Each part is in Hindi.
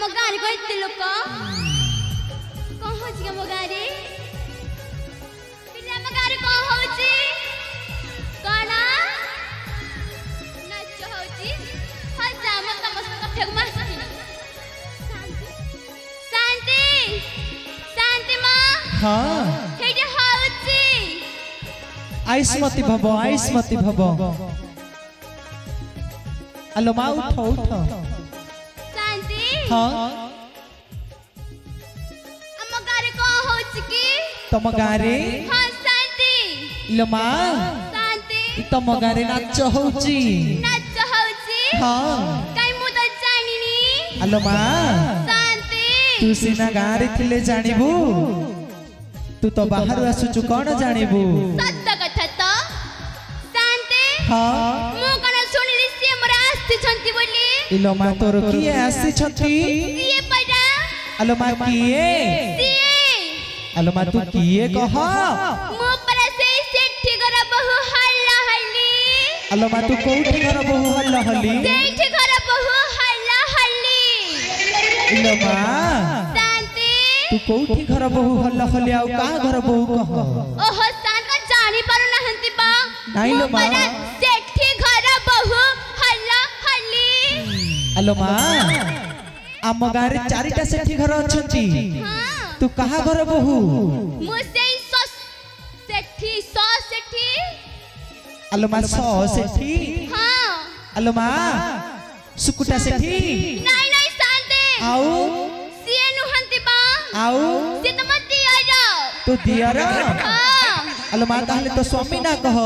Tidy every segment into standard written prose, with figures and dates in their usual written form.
ଆମ ଗାଁରେ କହିତେ ଲୋକ କଣ ହଉଛି ଆମ ଗାଁରେ ପିଲା ଆମ ଗାଁରେ କଣ ହଉଛି କଣ ନାଚ ହଉଛି ହଜା ଆମ ତମ କଥାକୁ ମାସି ଶାନ୍ତି ଶାନ୍ତି ମା हाँ ହେଇଟି ହଉଛି आयुष्मती भव आयुष्मती भव आलो माँ उठ उठ ଶାନ୍ତି हाँ ଆମ ଗାଁରେ କଣ ହଉଛି କି तम गारे ହଁ ଶାନ୍ତି लो माँ ଶାନ୍ତି तम गारे नाच होची ନାଚ ହଉଛି हाँ କାଇଁ ମୁଁ ତ ଜାଣିନି आलो माँ ଶାନ୍ତି तू सीना गारे थिले जानिबू तू तो बाहर आसुचु कौन जानिबू ସତ କଥା ତ ଶାନ୍ତି हाँ ମୁଁ କଣ ଶୁଣିଲି ସିଏ ମୋର ଆସିଛନ୍ତି ବୋଲି इलो माँ तोर किए आसी छथी ସିଏ ପରା आलो माँ किए ସିଏ आलो माँ तू किए कह ମୁଁ ପରା ସେଇ ସେଠି ଘର ବହୁ ହଲ୍ଲା ହଲ୍ଲି आलो माँ तू कोठी घर बहु हल्ला हली ସେଇଠି ଘର ବହୁ ହଲ୍ଲା ହଲ୍ଲି इलो माँ ଶାନ୍ତି तू कोठी घर बहु हल्ला हली आउ का घर बहु कह ଓହୋ ଶାନ୍ତି ଜାଣି ପାରୁନାହାନ୍ତି ବା ନାଇଁ ଲୋ ମୁଁ ମା। ପରା ସେଠି ଘର ବହୁ ହଲ୍ଲା ହଲ୍ଲି आलो माँ आम गारे चारिटा सेठी घर अछंती ହଁ तू कहा घर बहु ମୁଁ ସେଇ ସେଠି ସେଠି आलो माँ सौ सेठी ହଁ आलो माँ सुकुटा सेठी ନାଇଁ ନାଇଁ ଶାନ୍ତି आउ ସିଏ ନୁହନ୍ତି ବା आउ ସିଏ ତମ ଦିଅର तू दियर ହଁ आलो माँ ताहले तो स्वामी ना कह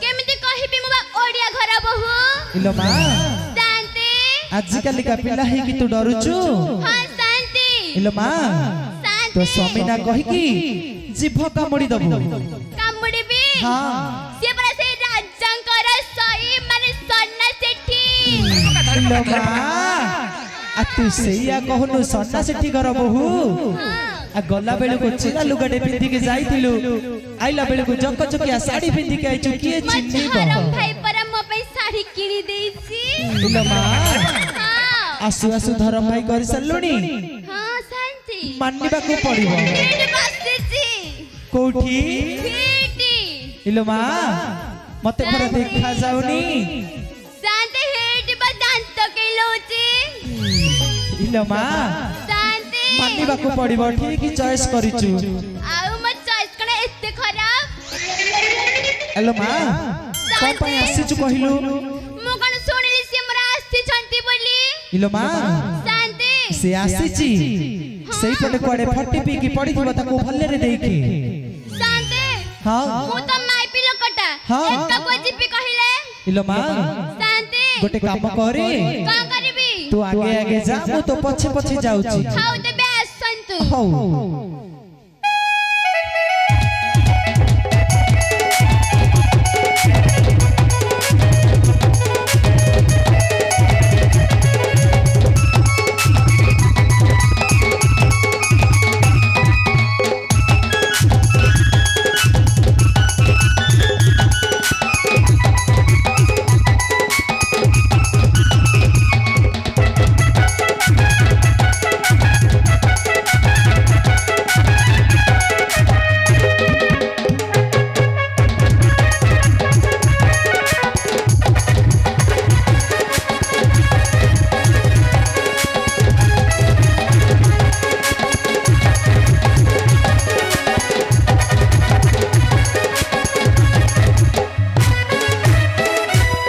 କେମିତି କହିବି ମୁଁ ବା ଓଡିଆ ଘର ବହୁ इलो माँ ଶାନ୍ତି आजिकल का पिला है कि तू डरुचु ହଁ ଶାନ୍ତି इलो माँ तो ଶାନ୍ତି स्वामी ना कहि कि जीभ कामुड़ी दबु କାମୁଡ଼ିବି हाँ ସିଏ ପରା ସେଇ ରାଜାଙ୍କର ସଇ ମାନେ ସନ୍ନା ସେଠି इलो माँ आ तू सेया कहनु सन्ना सेठी घर बहु आ गला बेलु को चिरा लुगाटे पिंदी के जाइथिलु आइला बेलु को जक जकिया साड़ी पिंदी के आइचु किए ମୋ चिन्नी ଧରମ ଭାଇ ପରା ମୋ ପାଇଁ ଶାଢ଼ୀ କିଣି ଦେଇଛି इलो माँ ହଁ आसु आसु धरम भाई कर सल्लुनी ହଁ ଶାନ୍ତି मानिबा को पड़िबो ଏଇଠି ବସିଛି कोठी ଏଇଠି इलो माँ मते पर देखा जाउनी ଶାନ୍ତି ଏଇଠି ବା ଦାନ୍ତ କିଲଉଛି इलो माँ ଶାନ୍ତି मानिबा को पड़िबो ठीक चॉइस करिचु ଆଉ ମୋ ଚଏସ୍ କଣ ଏତେ ଖରାପ हेलो माँ कोन पय आसीचु कहिलु ମୁଁ କଣ ଶୁଣିଲି ସିଏ ମୋର ଆସିଛନ୍ତି ବୋଲି इलो माँ ଶାନ୍ତି से आसीची सेई पटे कोडे फट्टी पी की पड़ी थिबो ताको भल्ले रे देखे ଶାନ୍ତି हां ମୁଁ ତ ମାଇପି ଲୋକଟା ହଁ। ଏକା କୋ ଯିବି କହିଲେ इलो माँ ଶାନ୍ତି गोटे काम करे କଣ କରିବି तू आगे आगे जा मु तो पछे पछे जाउची ହଉ ତେବେ ଆସନ୍ତୁ हौ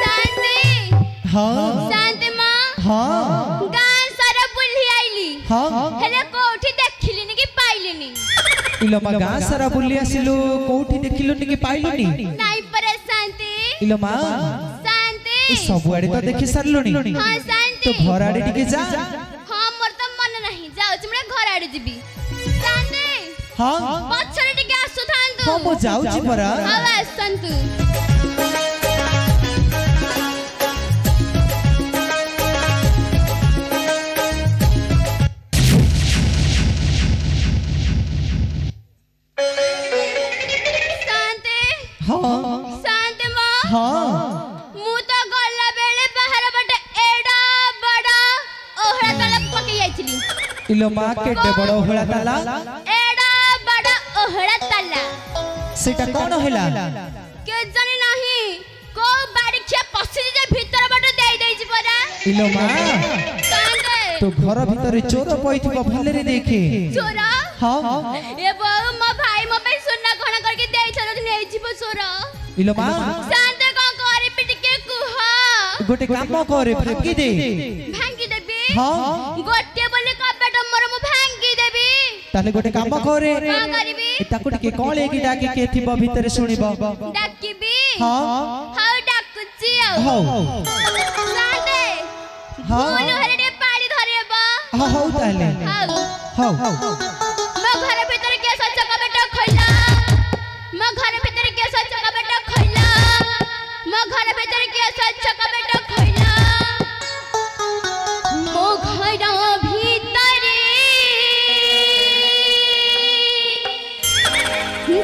ଶାନ୍ତି हां ଶାନ୍ତି ମା हां ଗାଁ ସାରା ବୁଲି ଆଇଲି हां ହେଲେ କୋଉଠି ଦେଖିଲିନି କି ପାଇଲିନି इलो माँ गा सारा बुली आसिलु कोठी देखिलुनी कि पाइलुनी ନାଇଁ ପରା ଶାନ୍ତି इलो माँ ଶାନ୍ତି सब आड़े तो देखि सारलुनी ହଁ ଶାନ୍ତି तो घर आड़े टिके जा ହଁ ମୋର ତ ମନେ ନାହିଁ ଯାଉଛି ମୁଁ ଘର ଆଡେ ଯିବି ଶାନ୍ତି हां ପଛରେ ଟିକେ ଆସୁଥାନ୍ତୁ हां मु जाउची परा ହଉ ଆସନ୍ତୁ ଶାନ୍ତି हां ଶାନ୍ତି ମା हां ମୁଁ ତ ଗଲା ବେଳେ ବାହାର ପଟେ ଏଡା ବଡ ଓହଳା ତଳ ପକେଇ जाइथिली इलो मां केडे बड़ो होला ताला एडा बड़ा ओहड़ा ताला सेटा कोन होला के जाने नाही को बाड़ी छे पसी जे भीतर बड़ देई देई जी परा इलो मां कांदे तो घर भीतर चोर पइथिबो भले रे देखे चोर हां ए बहु मो भाई मो पे सुन्ना घणा करके देई छन नेई जीव चोर इलो मां शांत को करी पिट के कुहा गोटे काम करे भांगी दे भांगी देबी हां गोटे बोले कबेट मोर मु भांगी देबी ताले गोटे काम करे का करबी ताकू टिके कळे की डाके के थिबो भीतर सुनिबो डाकिबी हां हाउ डाकुची हां शांत हां मोन हरडे पाड़ी धरेबा हां हाउ ताले हाउ हाउ म घर भीतर के सच कबेट खइला म घर भीतर के सच कबेट खइला म घर भीतर के सच कबेट खइला मो घर भीतर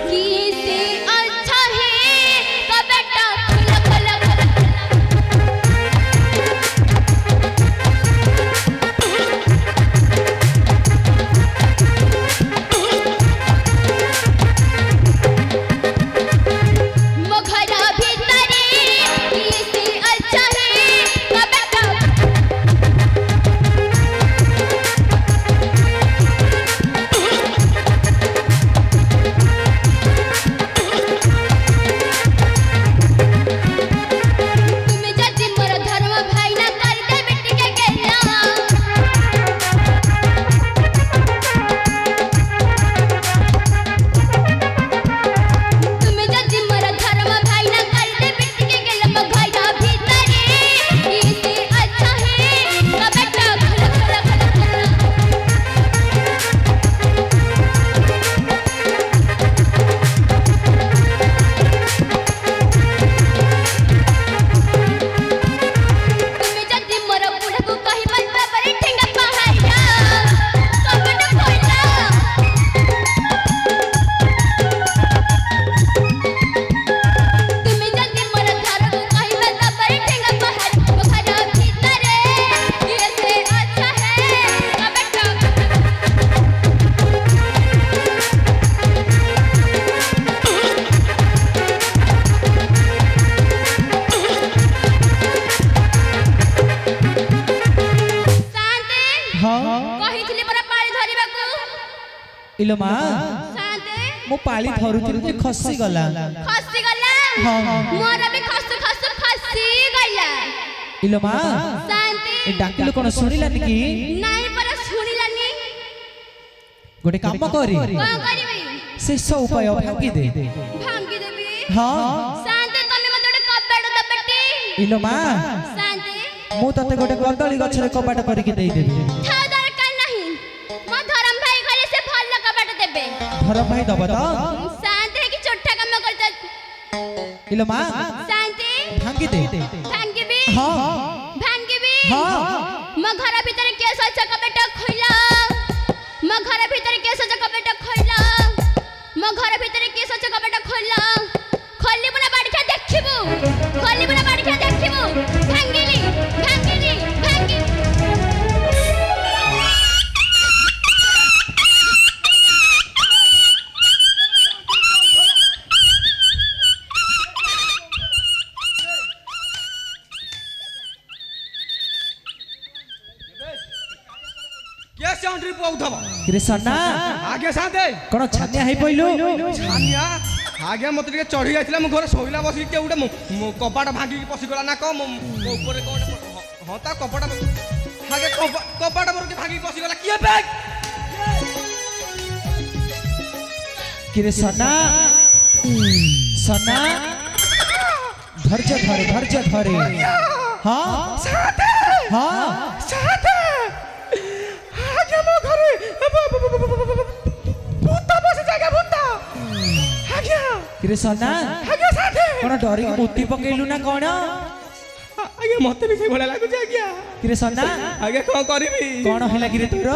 की से अच्छा है कबेट खइला खइला इलो मां शांत मो पाली धरुथिल जे खसी गला हां मोर भी खसी गला इलो मां शांत ए डाकिलो कोन सुनिलानी की नाही पर सुनिलानी गोटे काम करी कोन करबी शेष उपाय भांगी दे भांगी देबी हां शांत तमे मते गोटे कबाड़ दबटी इलो मां शांत मु तते गोटे कदली गछरे कबाट करके देई देबी था दरकार नाही म धरम भाई गले से भल कबाड़ देबे धरम भाई दब त शांत है कि छोटा काम करता इलो मां शांत भांगी दे भांगी भी हां भांगी भी हां म घर भीतर के सच कबाड़ खोइला म घर भीतर के सच कबाड़ खोइला म घर भीतर के सच कबाड़ खोइला खोली बना बाड़खा देखिबू खोली बना बाड़खा देखिबू भांगीली भांगी क्या साउंड्री पौधब कृष्णा आगे साथे कोन छानिया है पइलु छानिया आगे मत टिके चढ़ी जाइतिला मु घर सोइला बसी के उडे कपाट भांगी पसी गला ना को ऊपर कोन हां ता कपाट आगे कपाट मोर के भांगी पसी गला किए बैग कृष्णा सना धैर्य धरे हां साथे हां साथे आगे मो घरे भूता बस जागे भूता आगे कृष्णा आगे साथे कोन डरी के मुत्ती पकेलु ना कोन आगे मते भी से भला लागु जागिया कृष्णा आगे को करबी कोन हैला गिरे तोर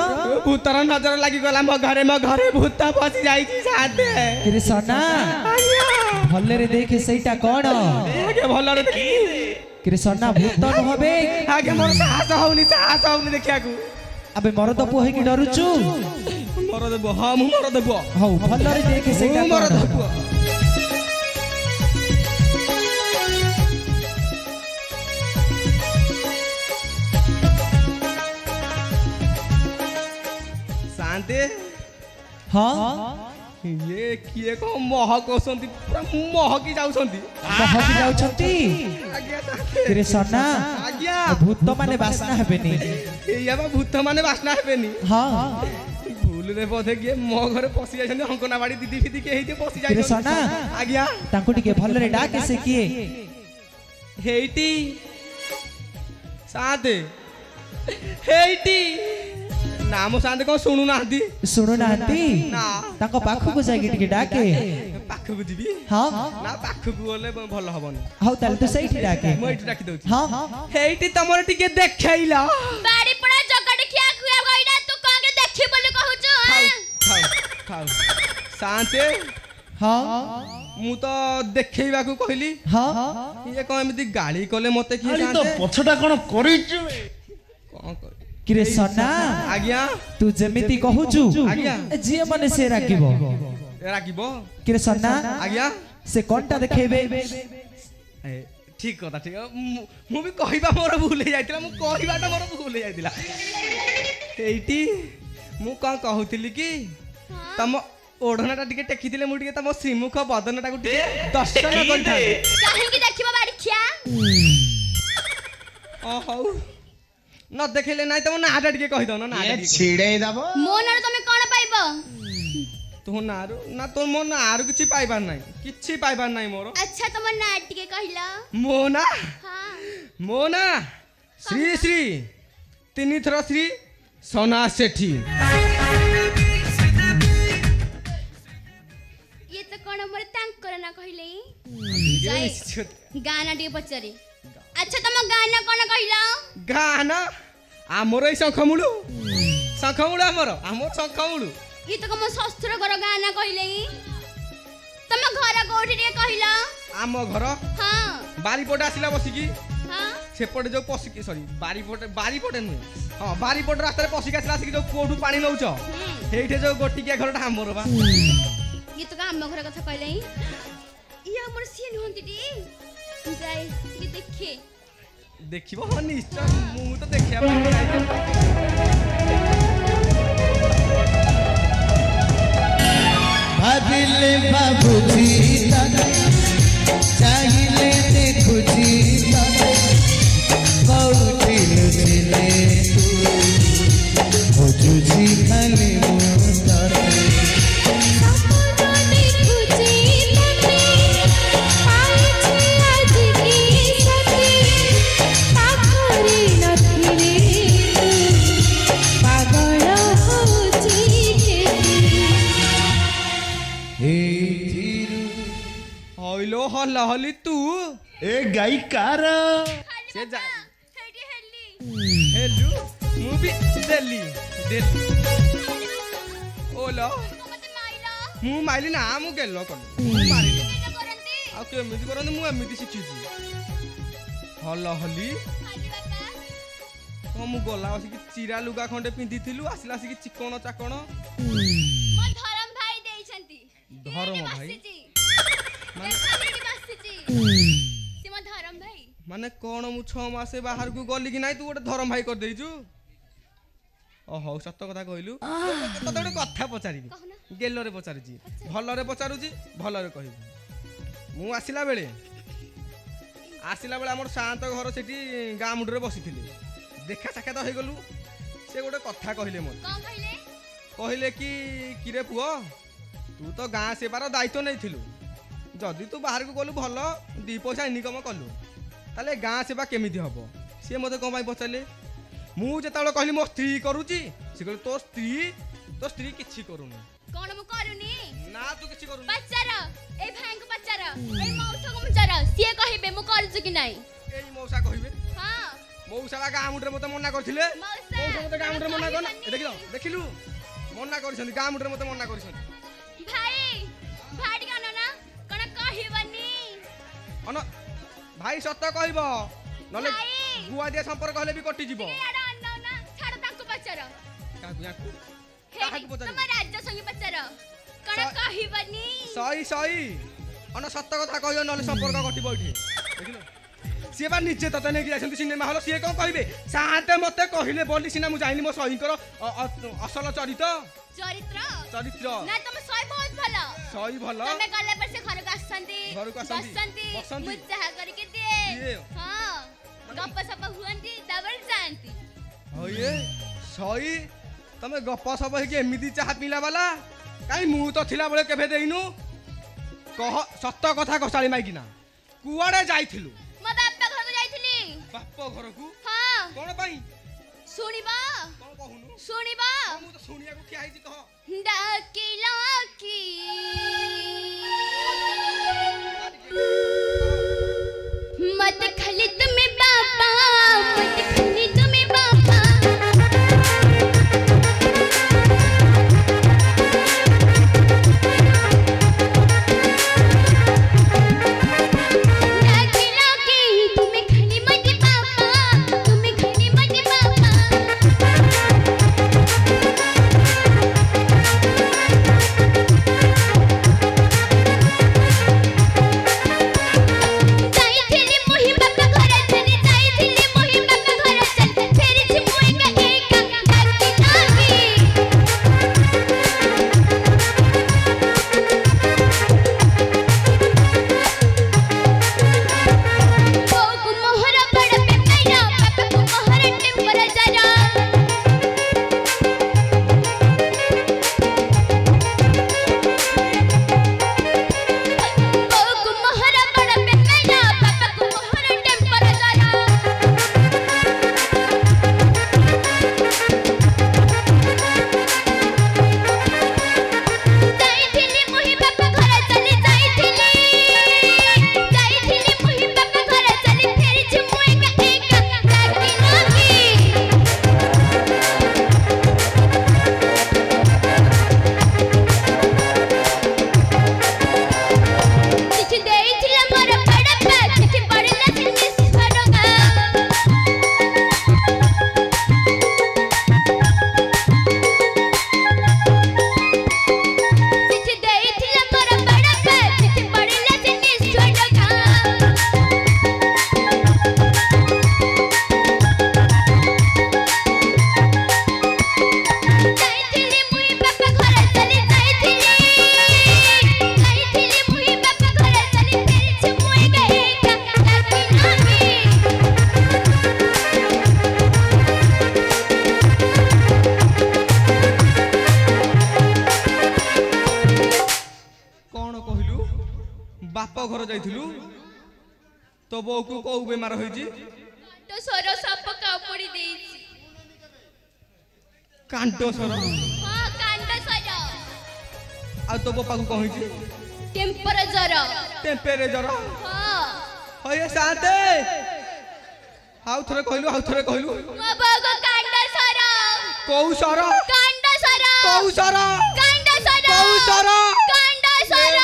भूतर नजर लागी गला मो घरे भूता बसी जाई छी साथे कृष्णा आगे भले रे देखे सेटा कोन आगे भल रे देखी कृष्णा भूत न होबे आगे मोर साहस होउनी देखिया को अबे मरद पुओ होई कि डरुचु मरद पुओ हां मु मरद पुओ हौ भलरे देखे सेटा मरद पुओ शांति हां ये किए को महकसंती पूरा महकी जाउछंती महकी जाउछंती आज्ञा शांति तेरे सना आज्ञा भूत माने बासना हेबेनी या बा भूत माने बासना हेबेनी हां भूल रे बोधे के मो घरे पसी जाइछंती हंकनाबाड़ी दीदी फीदी के हेते पसी तेरे जाइछंती सना आज्ञा तांको टिके भलरे डाके से किए हेइटी सादे हेइटी नाम शांति को सुनु नांती सुनु नांती ना ताको पाखु को जाई टिके डाके पाखु को जीबी हां ना पाखु को बोले भल हबनी हौ ताले तो सही डाके मैं इटी डाकी दउची हां हेइटी तमर टिके देखैला बाड़ी पड़ा जगड़ खिया खुया गइडा तू कागे देखि बोली कहूछु खाओ खाओ शांति हां मु तो देखैबा को कहली हां ये कोन एमिति गाली कले मते की तो शांति पछटा कोन करिछु कोन कर किरे सना आज्ञा तू जेमिति कहूछु आज्ञा जिए मने से राखिबो राखिबो किरे सना आज्ञा से कोनटा देखेबे ठीक कथा ठीक मु भी कहिबा मोर भूल हे जाइतिला मु कहिबाटा मोर भूल हे जाइतिला एइटी मु कोन कहउतिली कि तम ओढनाटा टिके टेकिदिले मु टिके तम श्रीमुख बदनटा को टिके दर्शन करथा काहे कि देखिबा बाड़ी खिया ओ हौ न देखेले नाइ तम नाटा टिके कहि दो ना ये छिड़े दबो मोनर तमे कोन पाइबो तो नारू ना तो मो नारू किछि पाइबार नाइ किछि पाइबार नाइ मोर अच्छा तम नाट टिके कहिला मोना हां मोना श्री श्री तिनी थर श्री सोना सेठी ये तो कोन मोर तांकर ना कहिले गाना टिके पचरी अच्छा तम गाना कोन कहिला गाना आमर ए शंखमुळु आमर शंखमुळु ये तो कम शस्त्र घर गाना कहिले तम घर कोठी टिके कहिला आम घर हां बारीपटे आसिला बसिकी हां सेपटे जो पसिकी सॉरी बारीपटे नुहे हां बारीपटे रास्ता पसिकी आसिला आसिकी जो कोठू पानी नउछ हेइठे जो गोटिकिया घरटा आमर बा ये तो काम घर कथा कहिले ये हमर सीन होंती टी जाय ये देखे देखिबो हां निश्चय मु तो देखिया बा भाबिले बाबूजी दादा चाहिए देखुजी दादा कौटी लुचिले तू खोजुजी खाली मुंडरे हइलो हल्ला हली तू ए गाई कार से जा हेडी हेली हेलु मु भी देली ओला मते माइला मु माइली ना मु गेलो कोन मारिली केना करंती आ केमिति करन मु एमिति शिखिची हल्ला हली खाली बाबा तो मु गला आसी चिरा लुगा खंडे पिंधी थिलु आसिला आसी चिकन चाकण मो धरम भाई देइछंती धरम भाई? माने से मो धरम भाई माने कोन मु 6 मासे बाहर को गली कि नाही तू गोटे धरम भाई कर देइछु ओ हौ सत्य कथा कहलु तो गोटे कथा पचारिबी कहना गेलो रे पचारुची भलो रे पचारुची भलो रे कहबी मु आसिला बेले हमर शांत घर सेठी गां मुंडरे बसिथिले देखा साक्षात हो गलु से गोटे कथा कहले मत कौन कहले कहले कि किरे पुओ तू तो गां सेवार दायित्व नहीं जदि तू बाहर को गलु भल 2 पैसा इनकम कलु ताले गां सेवा केमिति हबो सी मते कोन भाई पचारले मु जेतालो कहली मो स्त्री करूची से कहले तो स्त्री किछि करूनी कौन मु करूनी ना तू किछि करूनी पचार ए भाई को पचार ए मौसा को पचार सिए कहिबे मु करछु कि नाही एई मौसा कहिबे हां मौसा गां मुंडरे मते मना करथिले मौसा मौसा मते गां मुंडरे मना करना देखिलु मना करछन गां मुंडरे मते मना करछन भाई भाडी गाना ना कोन कहिबनी अन भाई सत्य कहबो नले भाई। गुआ दिया संपर्क हले भी कटि जीवो ए आडा अन्ना ना छाड़ ताको पचार କାହାକୁ ୟାକୁ हे କାହାକୁ ପଚାରିବୁ ତମ ରାଜ ସଂଗୀ ପଚାର କଣ ସ- କହିବନି ସଇ ଅନ ସତ କଥା କହିବ ନହେଲେ ସମ୍ପର୍କ କଟିବ ଏଠି ଦେଖିଲ ସିଏ ବା ନିଜେ ତତେ ନେଇକି ଯାଇଛନ୍ତି ସିନେମା ହଲ ସିଏ କ'ଣ କହିବେ ସାତେ ମତେ କହିଲେ ବୋଲି ସିନା ମୁଁ ଜାଣିଲି ମୋ ସଇଙ୍କର ଅସଲ ଚରିତ୍ର ନା ତମ ସଇ ବହୁତ ଭଲ ସଇ ଭଲ ତମେ ଗଲା ପରେ ସେ ଘରକୁ ଆସନ୍ତି ବସନ୍ତି। ମୁଁ ଚାହା କରିକି ଦିଏ ଦିଏ। ହଁ ଗପ ସପ ହୁଅନ୍ତି ତାପରେ ଯାଆନ୍ତି ହଇଏ ସଇ ତମେ ଗପ ସପ ହେଇକି ଏମିତି ଚାହା ପିଇଲା ବାଲା କାଇଁ ମୁଁ ତ ଥିଲା ବେଳେ କେବେ ଦେଇନୁ କହ ସତ କଥା କଷାଳି ମାଇକିନା କୁଆଡେ ଯାଇଥିଲୁ ମୋ ବାପା ଘରକୁ ଯାଇଥିଲି ବାପ ଘରକୁ ହଁ କ'ଣ ପାଇଁ ଶୁଣିବା କ'ଣ କହୁନୁ ଶୁଣିବା ମୁଁ ତ ଶୁଣିବାକୁ ଠିଆ ହେଇଛି କହ ଡାକିଲା କି मत खाली तुम्हें बाबा मत खाली तुम्हें बाबा डाकिला की तुम्हें खाली मत बाबा तुम्हें खाली मत बाबा जाइथिली मोहि बापा घर चली जाइथिली मोहि बापा घर चली फेरी छी मोहि का एक डाकी लागी ओ को मोहरा बड़ पे मैना बापा को मोहरा टेम्पर जरा ओ को मोहरा बड़ पे मैना बापा को मोहरा टेम्पर जरा जाइथिली मोहि बापा घर चली जाइथिली मोहि बापा घर चली फेरी छी मोहि का एक डाकी लागी चिठी ଦେଇଥିଲା ମୋର ବଡପା ଚିଠି ପଢିଲା ଚିଠି ଛଡଙ୍ଗା ଚିଠି ଦେଇଥିଲା ମୋର ବଡପା ଚିଠି ପଢିଲା ଚିଠି ଛଡଙ୍ଗା ଯାଇଥିଲି ମୁଇ ବାପା ଘର ଚଲି ଯାଇଥିଲି ମୁଇ ବାପା ଘର ଚଲି ଫେରିଛି ମୁଇ ଏକା ଡାକି ଲାगी କ'ଣ କହିଲୁ ବାପ ଘର ଯାଇଥିଲୁ ତୋ ବୋଉକୁ କୋଉ ବେମାର ହେଇଛି ତ ସର ସାପ କାମୁଡି ଦେଇଛି କାଣ୍ଡ ସର ହଁ କାଣ୍ଡ ସର ଆଉ ତୋ ବାପାକୁ କ'ଣ ହେଇଛି ଟେମ୍ପରେଚର ଟେମ୍ପରେଚର ହଁ ହଇଏ ଶାନ୍ତେ ଆଉ ଥରେ କହିଲୁ ମୋ ବୋଉକୁ କାଣ୍ଡ ସର କୋଉ ସର କାଣ୍ଡ ସର କୋଉ ସର କାଣ୍ଡ ସର କୋଉ ସର କାଣ୍ଡ ସର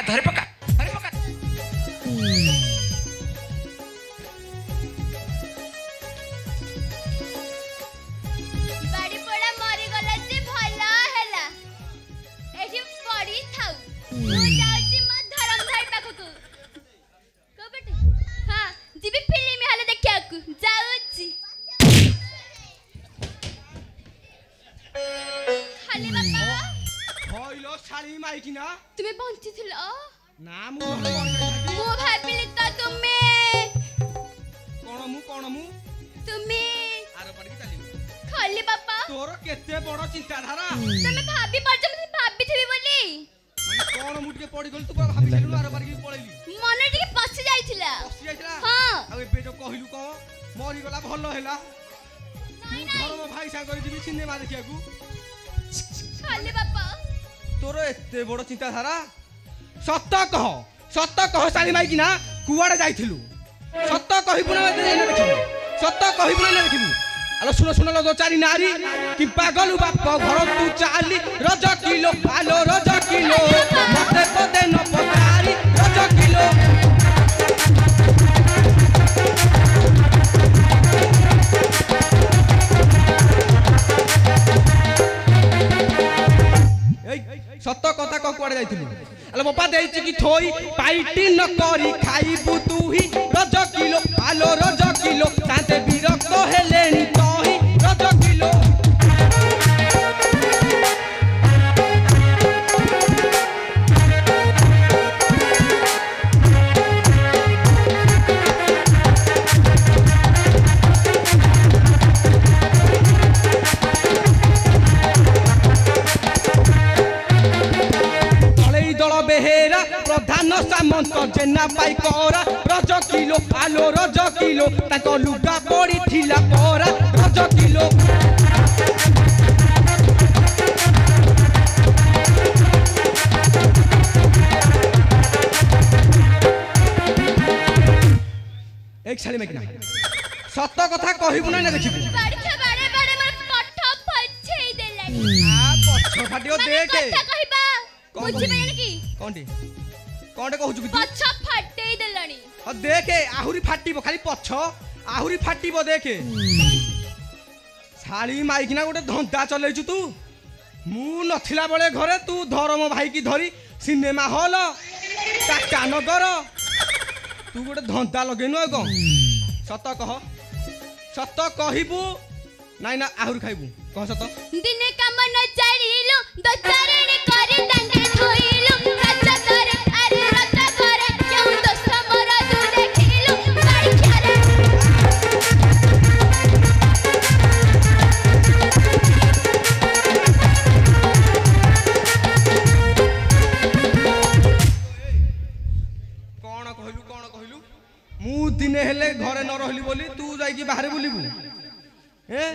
ଧରି ପକା ବାଡ଼ି ପୋଡ଼ା ମରିଗଲା ଯେ ଭଲ ହେଲା ଏଠି ପଡ଼ି ଥାଉ ମୁଁ ଯାଉଛି ମୋ ଧରମ ଭାଇ ପାଖକୁ କୋଉପଟେ ହଁ ଯିବି ଫିଲ୍ମ ହଲ ଦେଖିବାକୁ ଯାଉଛି ଖାଲି ବାପା ହଇଲୋ ଶାଳି ମାଇକିନା ତୁମେ ବଞ୍ଚିଥିଲ ନା ମୁଁ ମରିଯାଇଥାନ୍ତି। ମୁଁ ଭାବିଲି ତ କ'ଣ ମୁଁ ତୁମେ ଆର ପାଡ଼ିକି ଚାଲିବୁ ଖାଲି ବାପା ତୋର କେତେ ବଡ଼ ଚିନ୍ତାଧାରା ତମେ ଭାବି ପାରୁଛ ମୁଁ ଭାବିଥିବି ବୋଲି ମାନେ କ'ଣ ମୁଁ ଟିକେ ପଡ଼ିଗଲି ତୁ ପୁରା ଭାବି ସାରିଲୁ ଆର ପାଡ଼ିକି ପଳେଇଲି ମନ ଟିକେ ପଶି ଯାଇଥିଲା ବସି ଯାଇଥିଲା ହଁ ଆଉ ଏବେ ଯୋଉ କହିଲୁ କ'ଣ ମରିଗଲା ଭଲ ହେଲା ମୁଁ ଧର୍ମ ଭାଇ ସାଙ୍ଗରେ ଯିବି ସିନେମା ଦେଖିବାକୁ ଖାଲି ବାପା ତୋର ଏତେ ବଡ଼ ଚିନ୍ତାଧାରା ସତ କହ ଶାଳି ମାଇକିନା କୁଆଡ଼େ ଯାଇଥିଲୁ ସତ କହିବୁ ନା ଏଇନା ଦେଖିବୁ ସତ କହିବୁ ନା ଦେଖିବୁ ଆଲୋ ଶୁଣ ଲୋ ଦୋ ଚାରି ନାରୀ କି ପାଗଲୁ ବାପ ଘର ତୁ ଚାଲି ରଜ କିଲୋ ଆଲୋ ରଜ କିଲୋ ମତେ ପଦେ ନ ପଚାରି ରଜ କିଲୋ ଦେଇକି ଥୋଇ ପାଇଟି ନ କରି ଖାଇବୁ ତୁହି ରଜ କିଲୋ ଆଲୋ ରଜ କିଲୋ ତାତେ ବିରକ୍ତ ହେଲେଣି ତହି ରଜ କିଲୋ बेहेरा प्रधान सामंत जेना पाई करा रज किलो आलो रज किलो ताको लुगा पड़ी थिला परा रज किलो एक साली में किना सत कथा कहबु ना देखिबु बाड़िया बाड़े बाड़े मोर पठ फछेई देलानी आ पछ फाटियो देखे कथा कहबा बुझि बेन की कोंडी कोंडे कहउछु कि पछ फाटेई देलानी ह देखे आहुरी फाटिबो खाली पछ आहुरी फाटिबो देखे साली माइकिना गोटे धंदा चलेछु तू मु नथिला बेले घरे तू धरम भाई की धरी सिनेमा हॉल टाटा नगर तू गोटे धंदा लगेनु ग सत कहबू नाइ ना आहुरी खाइबू कह सत दिने काम न चालिलो दोचारे करे दंडे धोइलो रज करे अरे रज करे क्यों दोस्त मोर तू देखिलो बाड़िया रे कोन कहलु मु दिने हेले घरे न रहली बोली तू जाई की बाहर बुलिबू ए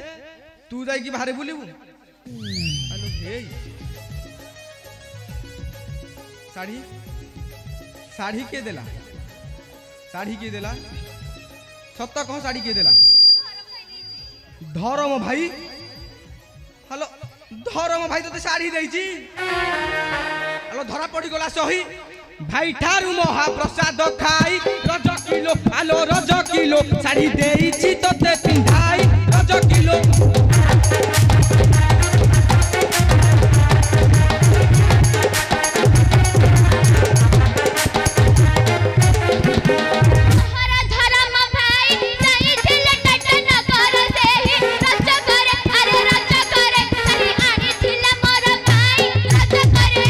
तू जाई की बाहर बुलिबू हेलो हे साड़ी साड़ी के देला सत्य कह साड़ी के देला धरम भाई हेलो धरम भाई तो साड़ी देइची हेलो धरा पड़ी गला सही भाई ठारू महाप्रसाद खाई रज किलो आलो रज किलो साड़ी देइची तोते पिंधाई रज किलो हरा धरम भाई जाई थिले टाटा नगर देही रज करे अरे रज करे सारी आनी थिला मोर भाई रज करे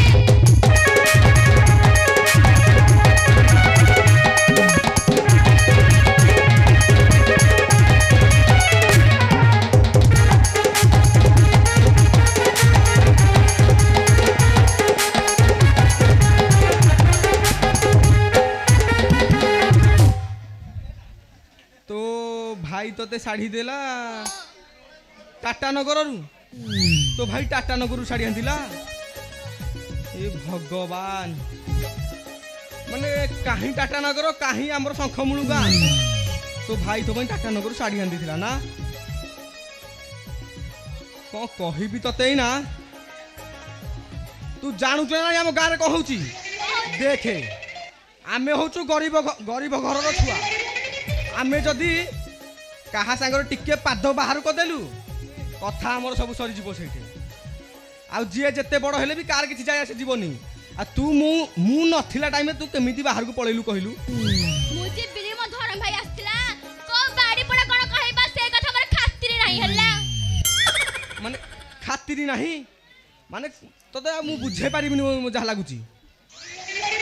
तो भाई तोते साड़ी देला टाटा नगर रु तो भाई टाटा नगर रु साड़ी आंदिला ए भगवान माने काहे टाटा नगर काहे हमर शंखमूल गां तो भाई तो भाई टाटा नगर साड़ी आंदी थिला ना को कहिबी तते ना तू जानू ना हम गां रे कहउची देखे आमे होचु गरीब घर रो छुआ आमे जदि कहा सांगर टिके पाद बाहर करदेलु कथा हमर सब सरी जीव सेठी आ जे जते बड़ हेले भी कार किछि जाय आसे जीवनी आ तू मु नथिला टाइम तू केमिति बाहर को पळेलु कहिलु मुझे बिली मो धरम भाई आस्तिला को बाड़ी पड़ा कोन कहैबा से कथा हमर खातिर नाही हल्ला माने खातिरी नाही माने तते मु बुझे पारिबिनी जहा लागुची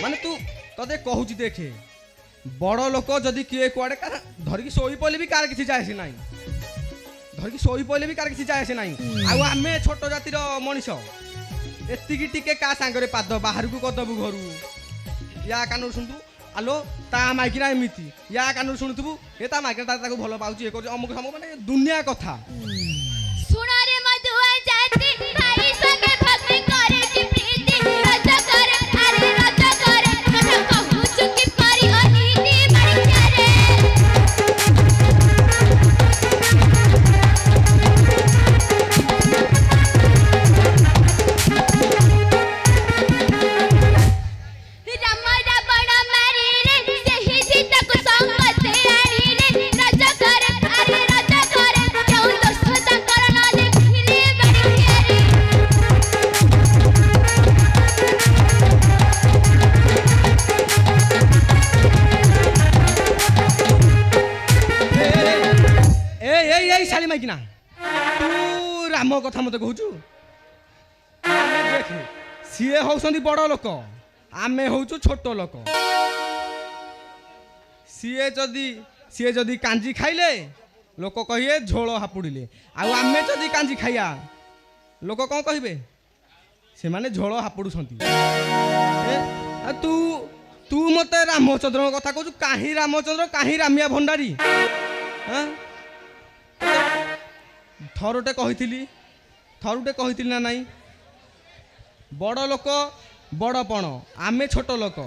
माने तू तते कहूची देखे बड़ लोक जदि किए कुआडे धरिकी सोई पड़े भी कार किसी जाए ना धरिकी सोई पड़े भी कार किसी जाए ना आम छोट जातिर मनीष एतिकी टिके का सांगरे पाद बाहर को करदबु घर या कान शुणु आलो ता माइकिना एमती या कान शुणुबु ए ता माइकिना भल पाऊँ ये अमुक समूह माने दुनिया कथा सुना रे मधुआ जाती भाई संगे भक्ति करे की प्रीति रज करे अरे रज करे कथा कहू चुकी पारी अनीति बढ़िया रे राम रावण मारी रे सेही सीता को संग से आनी रे रज करे अरे रज करे क्यों दोस्त এই শালি মাইকিনা তু রাম কথা মতে কହୁଛୁ ଦେଖ ସିଏ ହଉଛନ୍ତି ବଡ଼ ଲୋକ ଆମେ ହଉଛୁ ଛୋଟ ଲୋକ ସିଏ ଯଦି କାଞ୍ଜି ଖାଇଲେ ଲୋକ କହିବେ ଝୋଳ ହାପୁଡ଼ିଲେ ଆଉ ଆମେ ଯଦି କାଞ୍ଜି ଖାଇବା ଲୋକ କ'ଣ କହିବେ ସେମାନେ ଝୋଳ ହାପୁଡ଼ୁଛନ୍ତି ତୁ ମତେ ରାମଚନ୍ଦ୍ରଙ୍କ କଥା କହୁଛୁ କାହିଁ ରାମଚନ୍ଦ୍ର କାହିଁ ରାମିଆ ଭଣ୍ଡାରୀ ଥରୁଟେ କହିଥିଲି ନା ନାଇଁ ବଡ଼ ଲୋକ ବଡ଼ପଣ ଆମେ ଛୋଟ ଲୋକ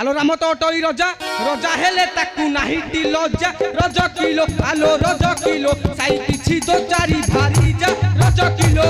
ଆଲୋ ରାମ ତ ଅଟଇ ରଜା ହେଲେ ତାକୁ ନାହିଁ ଟି ଲଜା ରଜ କିଲୋ ଆଲୋ ରଜ କିଲୋ ସାଇ କିଛି ଦୋ ଚାରି ଭାରି ଯା ରଜ କିଲୋ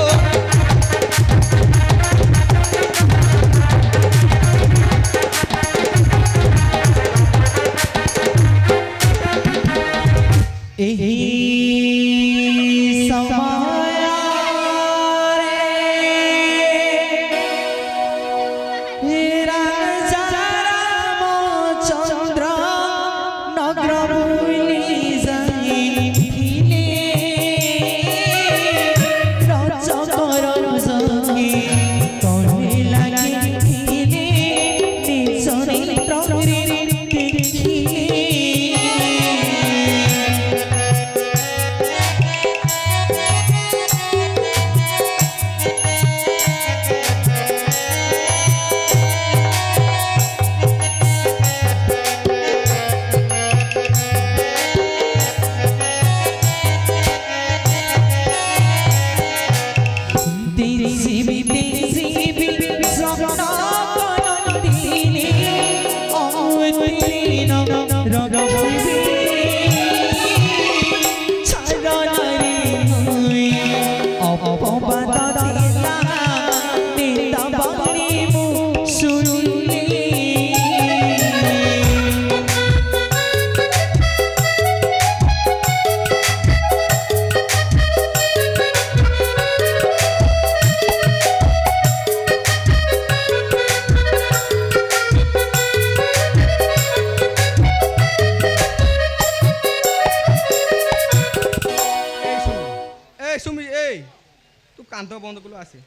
कांदो बंद कुलो आसे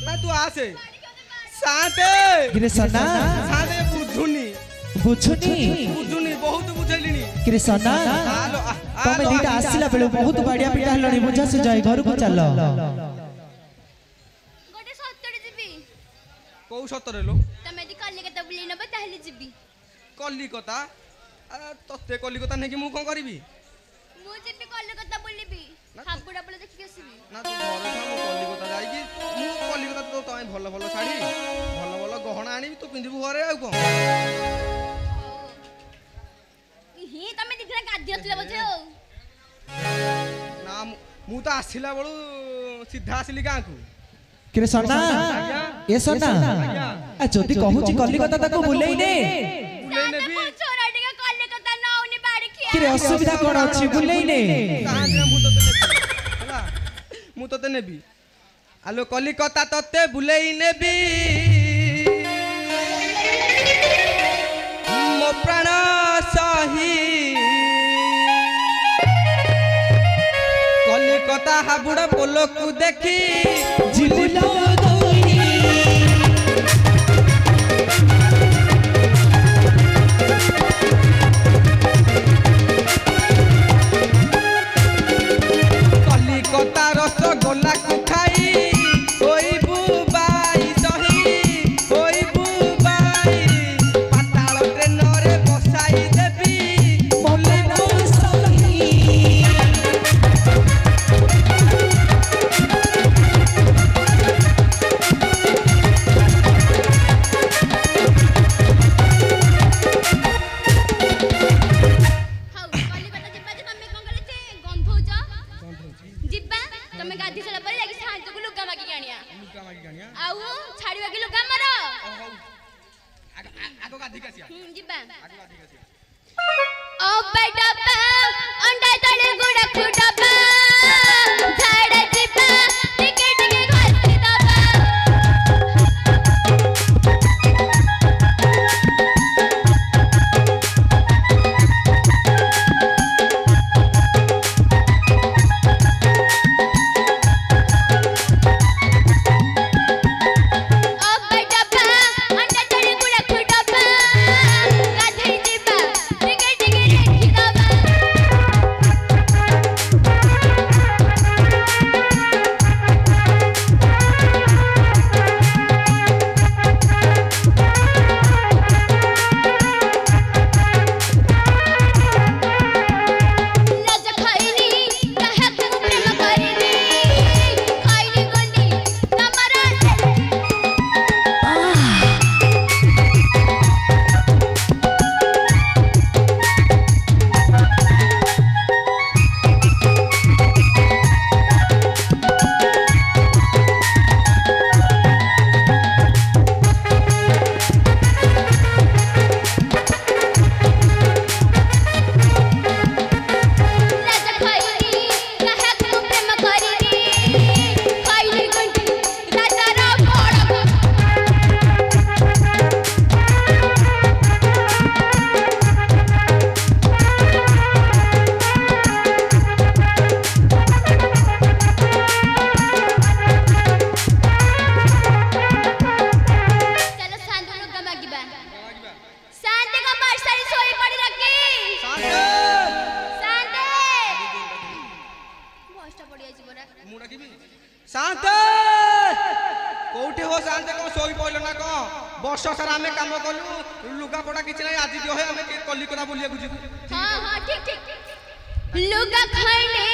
ना तू आसे साते कृष्णा साते बुझुनी बहुत बुझैलिनी कृष्णा तमे दीटा आसिला बेले बहुत बढ़िया पिटा हलनी बुझा से जाय घर को चल गोटे सत्तरे जीबी को सत्तरे लो तमे दी कलिकता बुली नबे ताहले जीबी कलिकता तते कलिकता नै कि मु कोन करबी मु जीबी कलिकता बुलीबी हाबुडा बोले देखि केसिबी ना तू घर था मु कलिकता जाई कि मु कलिकता तो तय भलो भलो साड़ी भलो भलो गहना आनी तू पिंदिबू घरे आ कोन ही तमे दिखला गादी असले बजे ना मु तो आसिला बळू सीधा आसिली गां को कृष्णा ए सोना आ जदी कहूची कलिकता ताको बुलेई ने नेबी छोरा टिके कलिकता नौनी बाड़ी खिया कि असुविधा कोन अछि बुलेई ने मु तते नेबी आलो कलिकता तते बुलेई नेबी मो प्राण सही कलिकता हाबुड़ा पोलो को देखी जिलिलो कलिकता रसगोला को खाई कोई बुबाई सही कोई बुबाई पाताल ट्रेन रे बसाई देबी बोले बोले सही ବର୍ଷ ସାରା ଆମେ କାମ କଲୁ ଲୁଗାପଟା କିଛି ନାହିଁ ଆଜି ଦିଅ ଆମେ କଲିକତା ବୁଲିବାକୁ ଯିବୁ हाँ हाँ ठीक ठीक लुगा खंडे